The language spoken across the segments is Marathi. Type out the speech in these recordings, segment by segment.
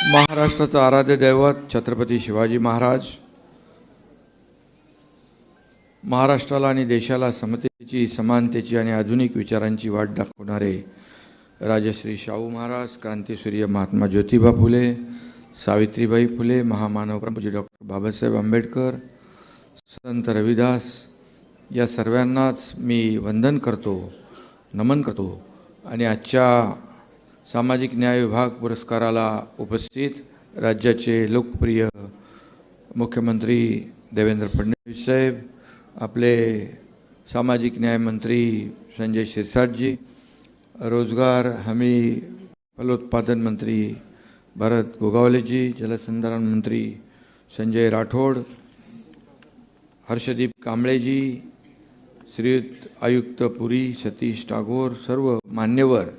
महाराष्ट्राचा आराध्य दैवत छत्रपती शिवाजी महाराज, महाराष्ट्राला आणि देशाला समतेची, समानतेची आणि आधुनिक विचारांची वाट दाखवणारे राजश्री शाहू महाराज, क्रांतीसूर्य महात्मा ज्योतिबा फुले, सावित्रीबाई फुले, महामानव पूज्य डॉक्टर बाबासाहेब आंबेडकर, संत रविदास या सर्वांनाच मी वंदन करतो, नमन करतो। आणि आजच्या सामाजिक न्याय विभाग पुरस्काराला उपस्थित राज्याचे लोकप्रिय मुख्यमंत्री देवेंद्र फडणवीस साहेब, आपले सामाजिक न्याय मंत्री संजय शिरसाटजी, रोजगार हमी फलोत्पादन मंत्री भरत गोगावलेजी, जलसंधारण मंत्री संजय राठोड, हर्षदीप कांबळेजी, श्रीयुत आयुक्त पुरी सतीश टागोर, सर्व मान्यवर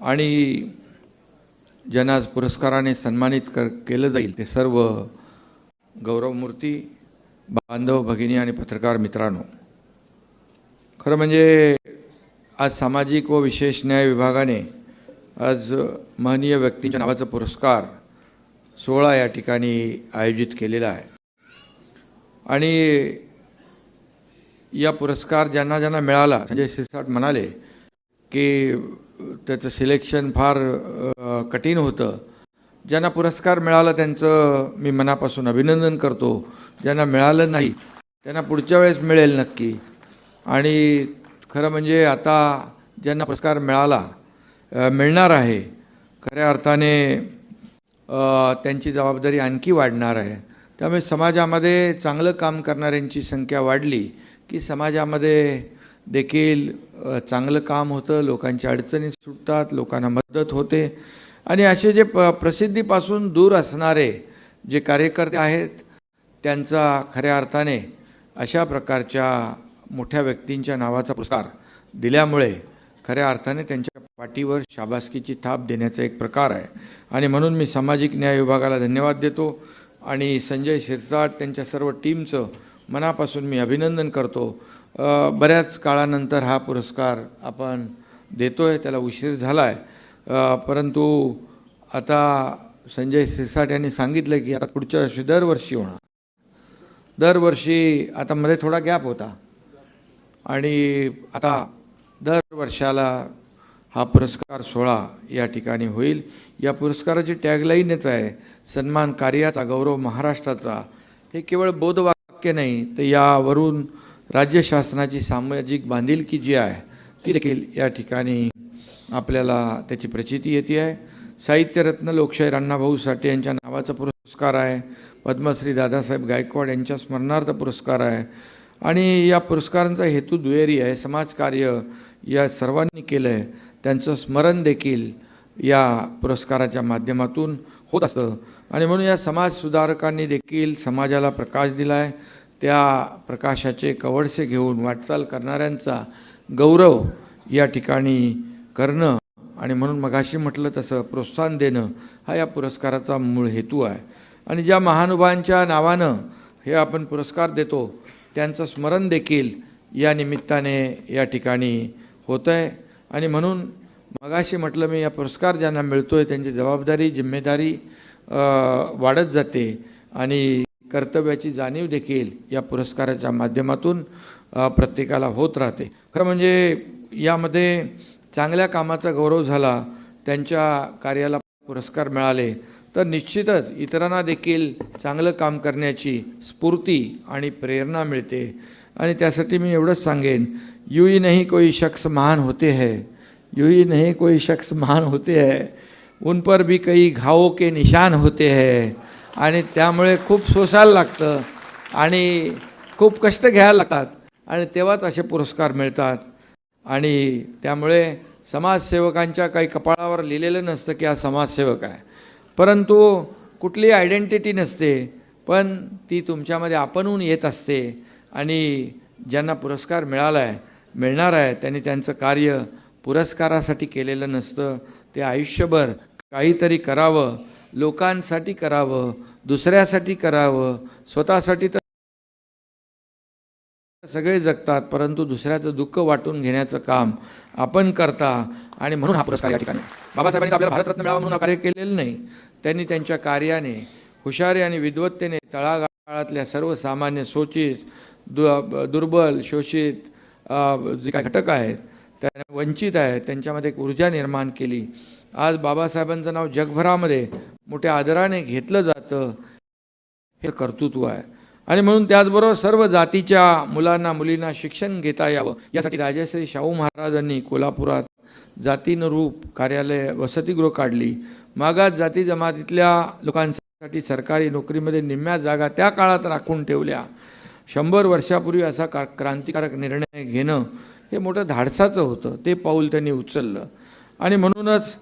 आणि ज्यांना पुरस्काराने सन्मानित केलं जाईल ते सर्व गौरवमूर्ती, बांधव भगिनी आणि पत्रकार मित्रांनो, खरं म्हणजे आज सामाजिक व विशेष न्याय विभागाने आज महनीय व्यक्तीच्या नावाचा पुरस्कार 16 या ठिकाणी आयोजित केलेला आहे। आणि या पुरस्कार ज्यांना ज्यांना मिळाला, संजय शिरसाट म्हणाले की त्याचं सिलेक्शन फार कठीण होतं। ज्यांना पुरस्कार मिळाला त्यांचं मी मनापासून अभिनंदन करतो। ज्यांना मिळालं नाही त्यांना पुढच्या वेळेस मिळेल नक्की। आणि खरं म्हणजे आता ज्यांना पुरस्कार मिळणार आहे, खऱ्या अर्थाने त्यांची जबाबदारी आणखी वाढणार आहे। त्यामुळे समाजामध्ये चांगलं काम करणाऱ्यांची संख्या वाढली की समाजामध्ये देखील चांगलं काम होतं, लोकांच्या अडचणी सुटतात, लोकांना मदत होते। आणि असे जे प्रसिद्धीपासून दूर असणारे जे कार्यकर्ते आहेत त्यांचा खऱ्या अर्थाने अशा प्रकारच्या मोठ्या व्यक्तींच्या नावाचा पुरस्कार दिल्यामुळे खऱ्या अर्थाने त्यांच्या पाठीवर शाबासकीची थाप देण्याचा एक प्रकार आहे। आणि म्हणून मी सामाजिक न्याय विभागाला धन्यवाद देतो आणि संजय शिरसाट त्यांच्या सर्व टीमचं मनापासून मी अभिनंदन करतो। बऱ्याच काळानंतर हा पुरस्कार आपण देतोय, त्याला उशीर झाला आहे, परंतु आता संजय शिरसाट यांनी सांगितलं की आता पुढच्या वर्षी दरवर्षी होणार। दरवर्षी आता मध्ये थोडा गॅप होता आणि आता दर वर्षाला हा पुरस्कार 16 या ठिकाणी होईल। या पुरस्काराची टॅगलाईनच आहे सन्मान कार्याचा गौरव महाराष्ट्राचा। हे केवळ बोधवाक्य नाही तर यावरून राज्य शासनाची सामाजिक बांधिलकी जी आहे ती देखील या ठिकाणी आपल्याला त्याची प्रचिती येते आहे। साहित्यरत्न लोकशाहीर अण्णाभाऊ साठे यांच्या नावाचा पुरस्कार आहे, पद्मश्री दादासाहेब गायकवाड यांच्या स्मरणार्थ पुरस्कार आहे। आणि या पुरस्कारांचा हेतू दुहेरी आहे, समाजकार्य या सर्वांनी केलं आहे त्यांचं स्मरण देखील या पुरस्काराच्या माध्यमातून होत असतं। आणि म्हणून या समाजसुधारकांनी देखील समाजाला प्रकाश दिला आहे, त्या प्रकाशाचे कवडसे घेऊन वाटचाल करणाऱ्यांचा गौरव या ठिकाणी करणं आणि म्हणून मगाशी म्हटलं तसं प्रोत्साहन देणं हा या पुरस्काराचा मूळ हेतू आहे। आणि ज्या महानुभावांच्या नावानं हे आपण पुरस्कार देतो त्यांचं स्मरण देखील या निमित्ताने या ठिकाणी होतं आहे। आणि म्हणून मगाशी म्हटलं मी, या पुरस्कार ज्यांना मिळतो आहे त्यांची जबाबदारी, जिम्मेदारी वाढत जाते आणि कर्तव्याची जाणीव देखील या पुरस्काराच्या माध्यमातून प्रत्येकाला होत राहते। खरं म्हणजे यामध्ये चांगल्या कामाचा गौरव झाला, त्यांच्या कार्याला पुरस्कार मिळाले तर निश्चितच इतरांना देखील चांगलं काम करण्याची स्फूर्ती आणि प्रेरणा मिळते। आणि त्यासाठी मी एवढंच सांगेन, यूं ही नहीं कोई शख्स महान होते हैं, यूं ही नहीं कोई शख्स महान होते हैं, उन पर भी कई घावों के निशान होते हैं। आणि त्यामुळे खूप सोसायला लागतं आणि खूप कष्ट घ्यायला लागतात आणि तेव्हाच असे पुरस्कार मिळतात। आणि त्यामुळे समाजसेवकांच्या काही कपाळावर लिहिलेलं नसतं की हा समाजसेवक आहे, परंतु कुठली आयडेंटिटी नसते, पण ती तुमच्यामध्ये आपणहून येत असते। आणि ज्यांना पुरस्कार मिळणार आहे त्यांनी त्यांचं कार्य पुरस्कारासाठी केलेलं नसतं, ते आयुष्यभर काहीतरी करावं, लोकांसाठी करावं, दुसऱ्यासाठी करावं, स्वतःसाठी तर सगळे जगतात परंतु दुसऱ्याचं दुःख वाटून घेण्याचं काम आपण करता। आणि म्हणून हा पुरस्कार या ठिकाणी बाबासाहेबांनी आपल्याला भारतरत्न मिळावा म्हणून कार्य केलेलं नाही, त्यांनी त्यांच्या कार्याने, हुशारी आणि विद्वत्तेने तळागाळातल्या सर्वसामान्य शोषित, दुर्बल, शोषित जे काही घटक आहेत, त्यांना वंचित आहेत, त्यांच्यामध्ये एक ऊर्जा निर्माण केली. आज बाबासाहेबांचं नाव जगभरामध्ये मोठ्या आदराने घेतलं जातं, हे कर्तृत्व आहे. आणि म्हणून त्याचबरोबर सर्व जातीच्या मुलांना मुलींना शिक्षण घेता यावं यासाठी राजश्री शाहू महाराजांनी कोल्हापुरात जातीनुरूप कार्यालय वसतिगृह काढली. मागास जाती जमातीतल्या लोकांसाठी सरकारी नोकरीमध्ये निम्म्या जागा त्या काळात राखून ठेवल्या. 100 वर्षापूर्वी असा क्रांतिकारक निर्णय घेणं हे मोठं धाडसाचं होतं. ते पाऊल त्यांनी उचललं आणि म्हणूनच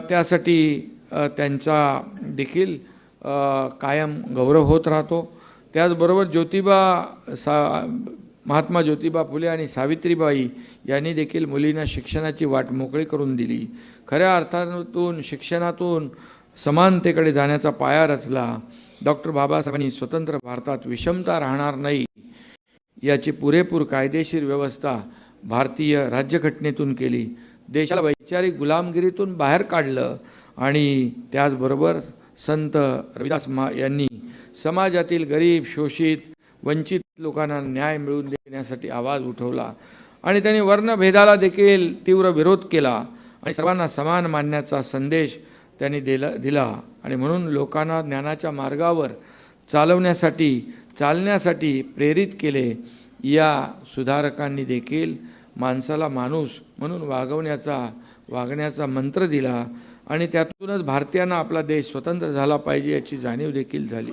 त्यासाठी त्यांचा देखील कायम गौरव होत राहतो. त्याचबरोबर महात्मा ज्योतिबा फुले आणि सावित्रीबाई यांनी देखील मुलींना शिक्षणाची वाट मोकळी करून दिली. खऱ्या अर्थातून शिक्षणातून समानतेकडे जाण्याचा पाया रचला. डॉक्टर बाबासाहेबांनी स्वतंत्र भारतात विषमता राहणार नाही याची पुरेपूर कायदेशीर व्यवस्था भारतीय राज्यघटनेतून केली. देशाला वैचारिक गुलामगिरीतून बाहेर काढलं आणि त्याचबरोबर संत रविदास यांनी समाजातील गरीब, शोषित, वंचित लोकांना न्याय मिळवून देण्यासाठी आवाज उठवला आणि त्यांनी वर्णभेदाला देखील तीव्र विरोध केला आणि सर्वांना समान मानण्याचा संदेश त्यांनी दिला आणि म्हणून लोकांना ज्ञानाच्या मार्गावर चालण्यासाठी प्रेरित केले. या सुधारकांनी देखील माणसाला माणूस म्हणून वागण्याचा मंत्र दिला आणि त्यातूनच भारतीयांना आपला देश स्वतंत्र झाला पाहिजे याची जाणीव देखील झाली.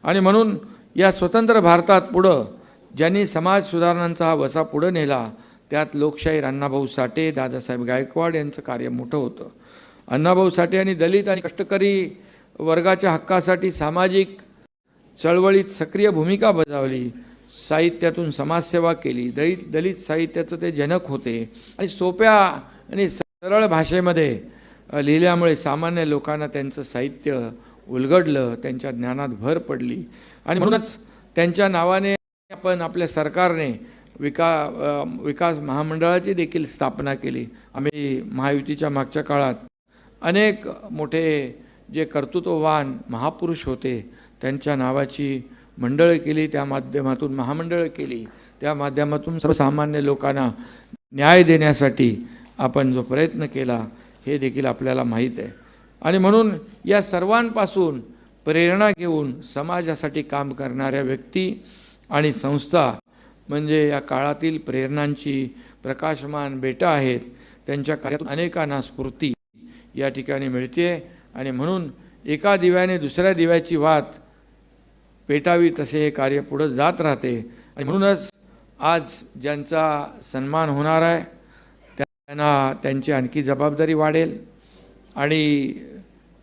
आणि म्हणून या स्वतंत्र भारतात पुढं ज्यांनी समाज सुधारणांचा हा वसा पुढं नेला त्यात लोकशाहीर अण्णाभाऊ साठे, दादासाहेब गायकवाड यांचं कार्य मोठं होतं. अण्णाभाऊ साठे यांनी दलित आणि कष्टकरी वर्गाच्या हक्कासाठी सामाजिक चळवळीत सक्रिय भूमिका बजावली. साहित्यातून समाजसेवा केली. दलित साहित्याचं ते जनक होते आणि सोप्या आणि सरळ भाषेमध्ये लिहिल्यामुळे सामान्य लोकांना त्यांचं साहित्य उलगडलं, त्यांच्या ज्ञानात भर पडली आणि म्हणूनच त्यांच्या नावाने आपण आपल्या सरकारने विकास महामंडळाची देखील स्थापना केली. आम्ही महायुतीच्या मागच्या काळात अनेक मोठे जे कर्तृत्ववान महापुरुष होते त्यांच्या नावाची मंडळं केली, त्या माध्यमातून महामंडळं केली, त्या माध्यमातून सर्वसामान्य लोकांना न्याय देण्यासाठी आपण जो प्रयत्न केला हे देखील आपल्याला माहीत आहे. आणि म्हणून या सर्वांपासून प्रेरणा घेऊन समाजासाठी काम करणाऱ्या व्यक्ती आणि संस्था म्हणजे या काळातील प्रेरणांची प्रकाशमान बेटा आहेत. त्यांच्या कार्यातून अनेकांना स्फूर्ती या ठिकाणी मिळते आणि म्हणून एका दिव्याने दुसऱ्या दिव्याची वात पेटावी तसे हे कार्य पुढे जात राहते. आणि म्हणूनच आज ज्यांचा सन्मान होणार आहे त्यांना त्यांची आणखी जबाबदारी वाढेल आणि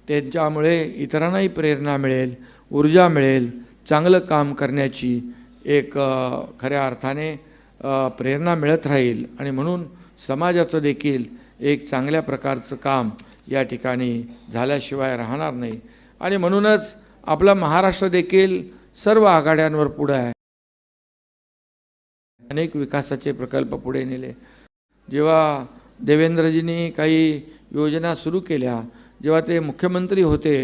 त्यांच्यामुळे इतरांनाही प्रेरणा मिळेल, ऊर्जा मिळेल, चांगलं काम करण्याची एक खऱ्या अर्थाने प्रेरणा मिळत राहील आणि म्हणून समाजाचं देखील एक चांगल्या प्रकारचं काम या ठिकाणी झाल्याशिवाय राहणार नाही. आणि म्हणूनच आपला महाराष्ट्र देखील सर्व आघाड्यांवर पुढे आहे. अनेक विकासाचे प्रकल्प पुढे नेले. जेव्हा देवेंद्रजींनी काही योजना सुरू केल्या, जेव्हा ते मुख्यमंत्री होते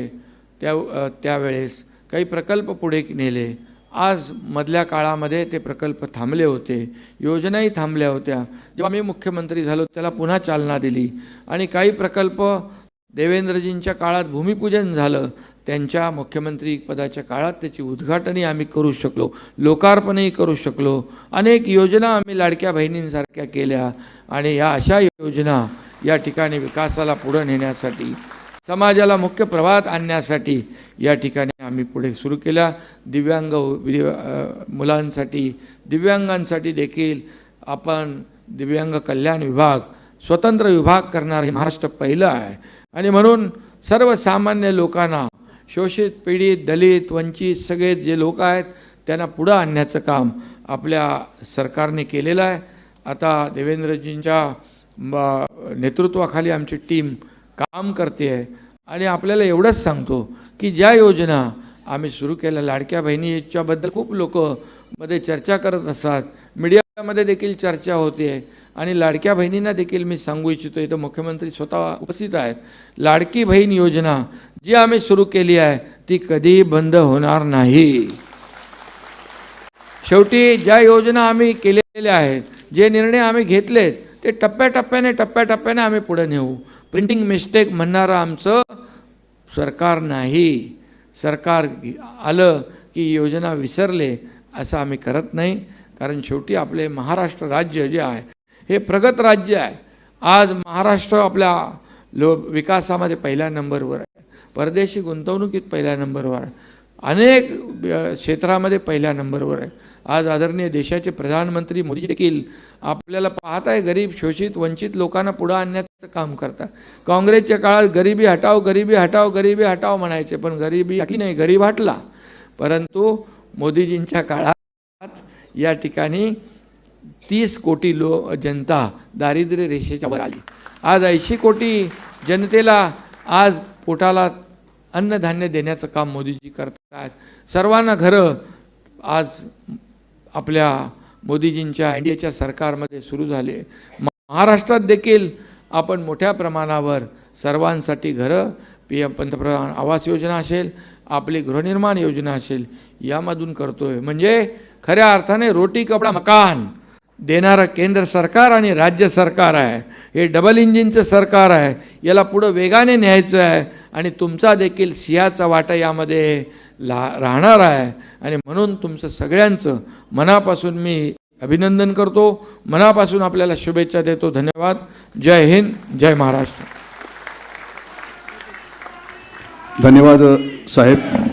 त्यावेळेस काही प्रकल्प पुढे नेले. आज मधल्या काळामध्ये ते प्रकल्प थांबले होते, योजनाही थांबल्या होत्या. जेव्हा मी मुख्यमंत्री झालो त्याला पुन्हा चालना दिली आणि काही प्रकल्प देवेंद्रजींच्या काळात भूमिपूजन झालं, त्यांच्या मुख्यमंत्री पदाच्या काळात त्याची उद्घाटनही आम्ही करू शकलो, लोकार्पणही करू शकलो. अनेक योजना आम्ही लाडक्या बहिणींसारख्या केल्या आणि या अशा योजना या ठिकाणी विकासाला पुढे नेण्यासाठी, समाजाला मुख्य प्रवाहात आणण्यासाठी या ठिकाणी आम्ही पुढे सुरू केल्या. दिव्यांग मुलांसाठी, दिव्यांगांसाठी देखील आपण दिव्यांग कल्याण विभाग, स्वतंत्र विभाग करणार हे महाराष्ट्र पहिलं आहे. आणि म्हणून सर्वसामान्य लोकांना, शोषित, पीडित, दलित, वंचित सगळे जे लोक आहेत त्यांना पुढं आणण्याचं काम आपल्या सरकारने केलेलं आहे. आता देवेंद्रजींच्या नेतृत्वाखाली आमची टीम काम करते आहे आणि आपल्याला एवढंच सांगतो की ज्या योजना आम्ही सुरू केल्या, लाडक्या बहिणीच्याबद्दल खूप लोक मध्ये चर्चा करत असतात, मीडियामध्ये देखील चर्चा होते आहे आणि लाडक्या बहिणींना देखील मी सांगू इच्छितो, इथं मुख्यमंत्री स्वतः उपस्थित आहेत. लाडकी बहीण योजना जी आम्ही सुरू केली आहे ती कधी बंद होणार नाही. शेवटी ज्या योजना आम्ही केलेल्या आहेत, जे निर्णय आम्ही घेतलेत, ते टप्प्याटप्प्याने आम्ही पुढे नेऊ. प्रिंटिंग मिस्टेक म्हणणारं आमचं सरकार नाही. सरकार आलं की योजना विसरले असं आम्ही करत नाही. कारण शेवटी आपले महाराष्ट्र राज्य जे आहे हे प्रगत राज्य आहे. आज महाराष्ट्र आपल्या विकासामध्ये पहिल्या नंबरवर आहे, परदेशी गुंतवणुकीत पहिल्या नंबरवर आहे, अनेक क्षेत्रामध्ये पहिल्या नंबरवर आहे. आज आदरणीय देशाचे प्रधानमंत्री मोदी देखील आपल्याला पाहत आहे, गरीब शोषित वंचित लोकांना पुढे आणण्याचं काम करतात. काँग्रेसच्या काळात गरिबी हटाव गरिबी हटाव गरिबी हटाव म्हणायचे, पण गरिबी हटली नाही, गरीब हटला. परंतु मोदीजींच्या काळात या ठिकाणी 30 कोटी जनता दारिद्र्य रेषेच्या वर आली. आज 80 कोटी जनतेला आज पोटाला अन्नधान्य देण्याचं काम मोदीजी करतात. सर्वांना घरं आज आपल्या मोदीजींच्या एनडीएच्या सरकारमध्ये सुरू झाले. महाराष्ट्रात देखील आपण मोठ्या प्रमाणावर सर्वांसाठी घरं, PM पंतप्रधान आवास योजना असेल, आपली गृहनिर्माण योजना असेल, यामधून करतोय. म्हणजे खऱ्या अर्थाने रोटी कपडा मकान देणारं केंद्र सरकार आणि राज्य सरकार आहे. हे डबल इंजिनचं सरकार आहे. याला पुढं वेगाने न्यायचं आहे आणि तुमचा देखील सिंहाचा वाटा यामध्ये राहणार आहे. आणि म्हणून तुमचं सगळ्यांचं मनापासून मी अभिनंदन करतो, मनापासून आपल्याला शुभेच्छा देतो. धन्यवाद. जय हिंद, जय महाराष्ट्र. धन्यवाद साहेब.